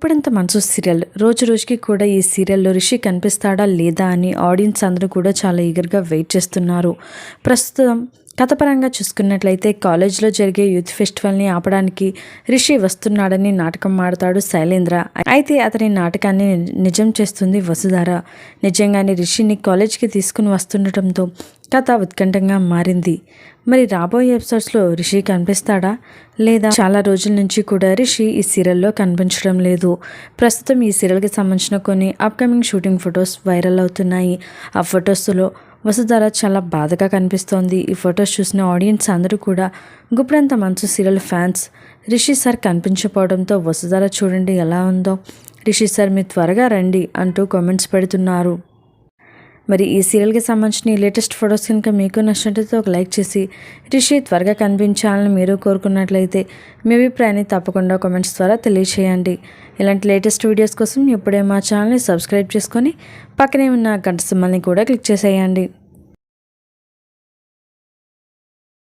గుప్పెడంత మనసు సీరియల్ రోజు రోజుకి కూడా ఈ సీరియల్లో రిషి కనిపిస్తాడా లేదా అని ఆడియన్స్ అందరూ కూడా చాలా ఈగర్గా వెయిట్ చేస్తున్నారు. ప్రస్తుతం కథపరంగా చూసుకున్నట్లయితే కాలేజ్లో జరిగే యూత్ ఫెస్టివల్ని ఆపడానికి రిషి వస్తున్నాడని నాటకం ఆడతాడు శైలేంద్ర. అయితే అతని నాటకాన్ని నిజం చేస్తుంది వసుధార. నిజంగానే రిషిని కాలేజ్కి తీసుకుని వస్తుండటంతో కథ ఉత్కంఠంగా మారింది. మరి రాబోయే ఎపిసోడ్స్లో రిషి కనిపిస్తాడా లేదా? చాలా రోజుల నుంచి కూడా రిషి ఈ సీరియల్లో కనిపించడం లేదు. ప్రస్తుతం ఈ సీరియల్కి సంబంధించిన కొన్ని అప్కమింగ్ షూటింగ్ ఫొటోస్ వైరల్ అవుతున్నాయి. ఆ ఫొటోస్లో వసుధార చాలా బాధగా కనిపిస్తోంది. ఈ ఫొటోస్ చూసిన ఆడియన్స్ అందరూ కూడా గుప్పెడంత మనసు సీరియల్ ఫ్యాన్స్ రిషి సార్ కనిపించకపోవడంతో వసుధార చూడండి ఎలా ఉందో, రిషి సార్ మీరు త్వరగా రండి అంటూ కామెంట్స్ పెడుతున్నారు. మరి ఈ సీరియల్కి సంబంధించిన ఈ లేటెస్ట్ ఫొటోస్ కనుక మీకు నచ్చినట్లయితే ఒక లైక్ చేసి రిషి త్వరగా కనిపించాలని మీరు కోరుకున్నట్లయితే మీ అభిప్రాయాన్ని తప్పకుండా కామెంట్స్ ద్వారా తెలియచేయండి. ఇలాంటి లేటెస్ట్ వీడియోస్ కోసం ఇప్పుడే మా ఛానల్ని సబ్స్క్రైబ్ చేసుకొని పక్కనే ఉన్న గంట సింబల్ని కూడా క్లిక్ చేసేయండి.